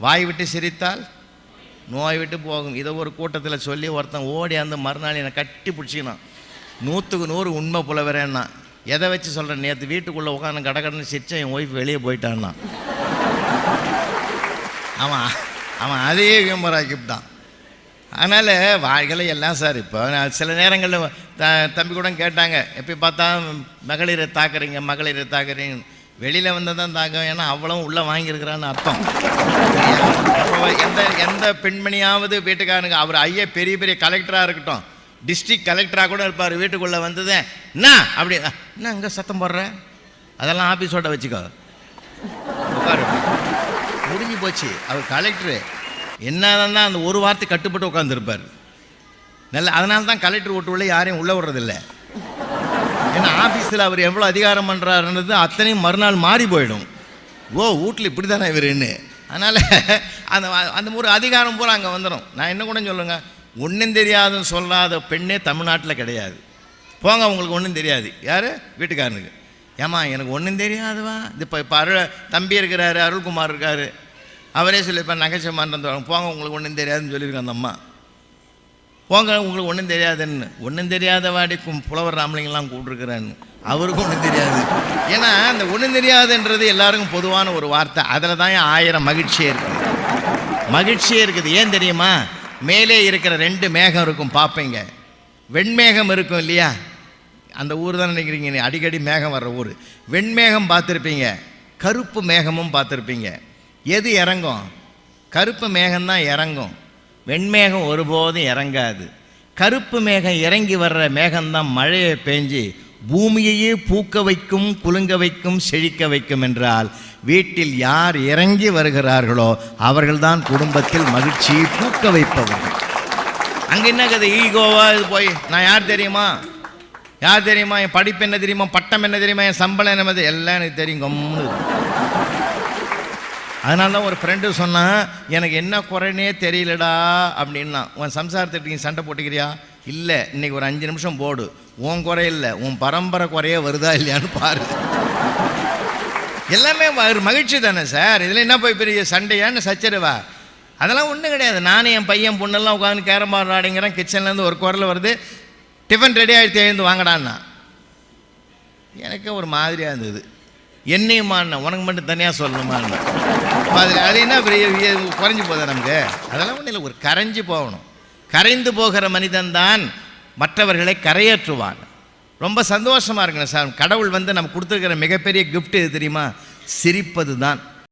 வாய் விட்டு சிரித்தால் நோய் விட்டு போகும். இதை ஒரு கூட்டத்தில் சொல்லி ஒருத்தன் ஓடி அந்த மறுநாள் என்னை கட்டி பிடிச்சிக்கணும். 100க்கு 100 உண்மை புலவரேன்னா. எதை வச்சு சொல்கிறேன், நேற்று வீட்டுக்குள்ளே உட்காந்து கடற்கடன்னு சிரிச்சா என் ஒய்ஃப் வெளியே போயிட்டான்னா. அவன் அதே விமராக்கிட்டான். அதனால் வாழ்களை எல்லாம் சார். இப்போ சில நேரங்களில் தம்பி கூட கேட்டாங்க, எப்படி பார்த்தா மகளிரை தாக்குறீங்க. வெளியில் வந்து தான் தாக்கம், ஏன்னா அவ்வளவும் உள்ளே வாங்கியிருக்கிறான்னு அர்த்தம். எந்த பெண்மணியாவது வீட்டுக்காரனுக்கு அவர் ஐயா பெரிய பெரிய கலெக்டராக இருக்கட்டும், டிஸ்ட்ரிக்ட் கலெக்டராக கூட இருப்பார், வீட்டுக்குள்ளே வந்ததே என்ன அப்படி என்ன இங்கே சத்தம் போடுற, அதெல்லாம் ஆஃபீஸோட வச்சுக்கோ உட்காரு, முடிஞ்சு போச்சு. அவர் கலெக்டரு என்னதான் அந்த ஒரு வார்த்தை கட்டுப்பட்டு உட்காந்துருப்பார். அதனால தான் கலெக்டர் ஓட்டுள்ள யாரையும் உள்ளே விடுறதில்லை. ஏன்னா ஆஃபீஸில் அவர் எவ்வளோ அதிகாரம் பண்ணுறாருன்றது அத்தனையும் மறுநாள் மாறி போயிடும். வீட்டில் இப்படி தானே இவருன்னு. அதனால் அந்த ஒரு அதிகாரம் பூரா அங்கே வந்துடும். நான் என்ன கூட சொல்லுங்க, ஒன்றும் தெரியாதுன்னு சொல்லாத பெண்ணே தமிழ்நாட்டில் கிடையாது. போங்க, உங்களுக்கு ஒன்றும் தெரியாது. யார் வீட்டுக்காரனுக்கு, ஏம்மா எனக்கு ஒன்றும் தெரியாதுவா. இப்போ தம்பி இருக்கிறாரு, அருள்குமார் இருக்கார், அவரே சொல்லியிருப்பேன் நகைச்சுவை மாற்றம் போங்க உங்களுக்கு ஒன்றும் தெரியாதுன்னு சொல்லியிருக்கேன் அந்த அம்மா. போங்க உங்களுக்கு ஒன்றும் தெரியாதுன்னு. ஒன்றும் தெரியாத வாடிக்கும் புலவர் ராமலிங்கெல்லாம் கூப்பிட்டுருக்குறான்னு. அவருக்கும் ஒன்றும் தெரியாது. ஏன்னா அந்த ஒன்றும் தெரியாதுன்றது எல்லாருக்கும் பொதுவான ஒரு வார்த்தை. அதில் தான் 1000 மகிழ்ச்சியே இருக்குது. ஏன் தெரியுமா, மேலே இருக்கிற 2 மேகம் இருக்கும் பார்ப்பீங்க. வெண்மேகம் இருக்கும் இல்லையா, அந்த ஊர் தான் நினைக்கிறீங்க, அடிக்கடி மேகம் வர்ற ஊர். வெண்மேகம் பார்த்துருப்பீங்க, கருப்பு மேகமும் பார்த்துருப்பீங்க. எது இறங்கும்? கருப்பு மேகம்தான் இறங்கும், வெண்மேகம் ஒருபோதும் இறங்காது. கருப்பு மேகம் இறங்கி வர்ற மேகம்தான் மழையை பெஞ்சு பூமியையே பூக்க வைக்கும், குலுங்க வைக்கும், செழிக்க வைக்கும். என்றால் வீட்டில் யார் இறங்கி வருகிறார்களோ அவர்கள்தான் குடும்பத்தில் மகிழ்ச்சியை பூக்க வைப்பவர்கள். அங்கே என்ன கதை, ஈகோவா இது போய் நான் யார் தெரியுமா, என் படிப்பு என்ன தெரியுமா, பட்டம் என்ன தெரியுமா, என் சம்பளம் என்ன, எல்லாம் எனக்கு தெரியும் கம்முன்னு. அதனால தான் ஒரு ஃப்ரெண்டு சொன்னான், எனக்கு என்ன குறைனே தெரியலடா அப்படின்னா. உன் சம்சாரத்துக்கு நீ சண்டை போட்டுக்கிறியா? இல்லை, இன்னைக்கு ஒரு 5 நிமிஷம் போடு, உன் குறை இல்லை உன் பரம்பரை குறையே வருதா இல்லையான்னு பாரு. எல்லாமே மகிழ்ச்சி தானே சார். இதில் என்ன போய் பெரிய சண்டையான்னு சச்சரவா? அதெல்லாம் ஒன்றும் கிடையாது. நானும் என் பையன் பொண்ணெல்லாம் உட்காந்து கேரம் போர்டு ஆடிங்கிறேன். கிச்சன்லேருந்து ஒரு குரல் வருது, டிஃபன் ரெடி ஆகிடுத்து எழுந்து வாங்கடான்னா. எனக்கு ஒரு மாதிரியாக இருந்தது. என்னையுமாண்ணா, உனக்கு மட்டும் தனியாக சொல்லணுமாண்ணா. அது என்ன பெரிய குறைஞ்சி போதா நமக்கு? அதெல்லாம் ஒன்றும் இல்லை, ஒரு கரைஞ்சி போகணும். கரைந்து போகிற மனிதன்தான் மற்றவர்களை கரையேற்றுவான். ரொம்ப சந்தோஷமாக இருக்குங்க சார். கடவுள் வந்து நம்ம கொடுத்துருக்கிற மிகப்பெரிய கிஃப்ட் எது தெரியுமா? சிரிப்பது தான்.